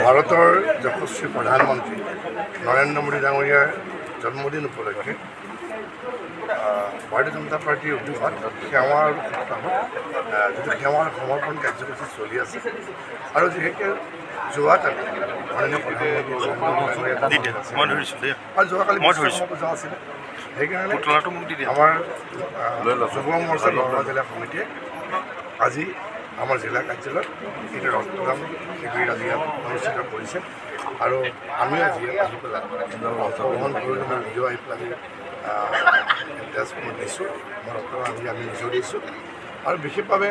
ভাৰতৰ যশস্বী প্ৰধানমন্ত্ৰী নৰেন্দ্ৰ মোদী ডাঙৰীয়াৰ জন্মদিন উপলক্ষে ভাৰতীয় জনতা পাৰ্টিৰ উদ্যোগত সেৱা আৰু সপ্তাহত যিটো সেৱা আৰু সমৰ্পণ কাৰ্যসূচী চলি আছে আৰু যিহেতু যোৱাকালি মাননীয় প্ৰধানমন্ত্ৰী আৰু যোৱাকালি পূজা আছিলে সেইকাৰণে আমাৰ যুৱ মৰ্চা নগাঁও জিলা সমিতিয়ে আজি আমাৰ জিলা কাৰ্যালয়ত এইটো ৰক্তদান শিবিৰ আজি অনুষ্ঠিত কৰিছে আৰু আমি আজি আহি পেলাই অংশগ্ৰহণ কৰিলোঁ মই নিজেও আহি পেলাই মই দিছোঁ মই ৰক্তদান আজি আমি নিজেও দিছোঁ আৰু বিশেষভাৱে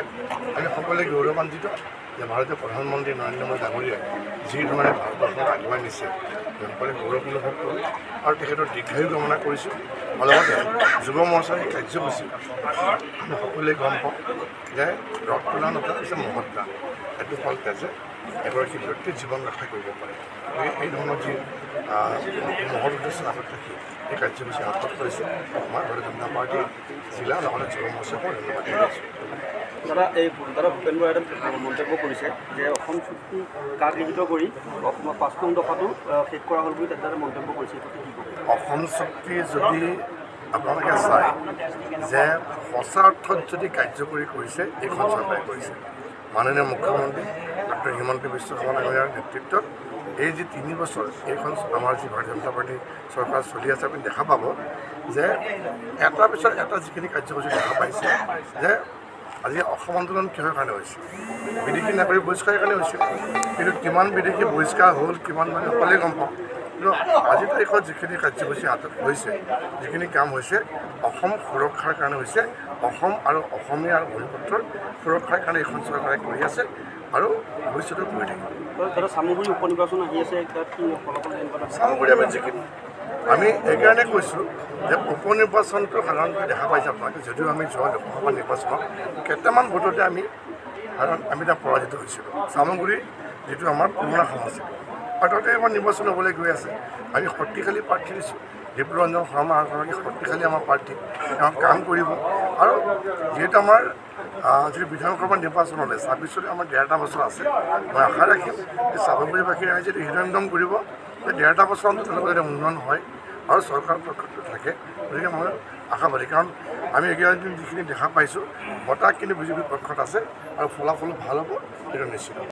আমি সকলোৱে গৌৰৱান্বিত যে ভাৰতীয় প্ৰধানমন্ত্ৰী নৰেন্দ্ৰ মোদী ডাঙৰীয়াই যি ধৰণে ভাৰতবৰ্ষক আগুৱাই নিছে সকলোৱে গৌৰৱ অনুভৱ কৰোঁ আৰু তেখেতৰ দীৰ্ঘায়ু কামনা কৰিছোঁ আৰু লগতে যুৱ মৰ্চাৰ এই কাৰ্যসূচী আমি সকলোৱে গম পাওঁ যে ৰক্তদান এটা হৈছে মহৎ দান এইটো ফল তেজে এগৰাকী ব্যক্তিৰ জীৱন ৰক্ষা কৰিব পাৰে এই ধৰণৰ যি মহৎ উদ্দেশ্য আগত ৰাখি এই কাৰ্যসূচী হাতত কৰিছে আমাৰ ভাৰতীয় জনতা পাৰ্টীৰ জিলা লগতে যুৱ মৰ্চাক ধন্যবাদ জনাইছোঁ। দাদা ভূপেন বৰাই মন্তব্য কৰিছে যে অসম চুক্তি কাৰ্যকৃত কৰি অসমৰ ৫ নং দফাটো শেষ কৰা হ'ল বুলি তেখেতে মন্তব্য কৰিছে। অসম চুক্তি যদি আপোনালোকে চায় যে সঁচা অৰ্থত যদি কাৰ্যকৰী কৰিছে এইখন চৰকাৰে কৰিছে মাননীয় মুখ্যমন্ত্ৰী ডক্টৰ হিমন্ত বিশ্ব শৰ্মা ডাঙৰীয়াৰ নেতৃত্বত এই যি ৩ বছৰ এইখন আমাৰ যি ভাৰতীয় জনতা পাৰ্টী চৰকাৰ চলি আছে আপুনি দেখা পাব যে এটাৰ পিছত এটা যিখিনি কাৰ্যসূচী দেখা পাইছে যে আজি অসম আন্দোলন কিহৰ কাৰণে হৈছে বিদেশী নাগৰিক বহিষ্কাৰৰ কাৰণে হৈছিল কিন্তু কিমান বিদেশী বহিষ্কাৰ হ'ল কিমান মানে সকলোৱে গম পাওঁ কিন্তু আজিৰ তাৰিখত যিখিনি কাৰ্যসূচী হাতত হৈছে যিখিনি কাম হৈছে অসম সুৰক্ষাৰ কাৰণে হৈছে অসম আৰু অসমীয়া আৰু ভূমিপুত্ৰৰ সুৰক্ষাৰ কাৰণে এইখন চৰকাৰে কৰি আছে আৰু ভৱিষ্যতেও কৰি থাকিব। চামগুৰি উপ নিৰ্বাচন আহি আছে চামগুৰি আমি যিখিনি আমি এইকাৰণে কৈছোঁ যে উপ নিৰ্বাচনটো সাধাৰণতে দেখা পাইছে আপোনালোকে যদিও আমি যোৱা লোকসভা নিৰ্বাচনত কেইটামান ভোটতে আমি তাত পৰাজিত হৈছিলোঁ চামগুৰি যিটো আমাৰ পুৰণা সমষ্টি আৰু তাতে আমাৰ নিৰ্বাচন হ'বলৈ গৈ আছে আমি শক্তিশালী প্ৰাৰ্থী দিছোঁ ডিব্ৰুৰঞ্জন শৰ্মা এগৰাকী শক্তিশালী আমাৰ প্ৰাৰ্থী তেওঁ কাম কৰিব আৰু যিহেতু আমাৰ যিটো বিধানসভা নিৰ্বাচন হ'লে ২৬ আমাৰ ১.৫টা বছৰ আছে মই আশা ৰাখিম যে চামগুৰিবাসী ৰাইজে হৃদয়ংগম কৰিব যে ১.৫টা বছৰ অন্তত তেওঁলোকৰ যাতে উন্নয়ন হয় আৰু চৰকাৰৰ পক্ষত থাকে গতিকে মই আশাবাদী কাৰণ আমি এইকেইদিন যিখিনি দেখা পাইছোঁ বতাহ কিন্তু বিজেপিৰ পক্ষত আছে আৰু ফলাফলো ভাল হ'ব সেইটো নিশ্চিত।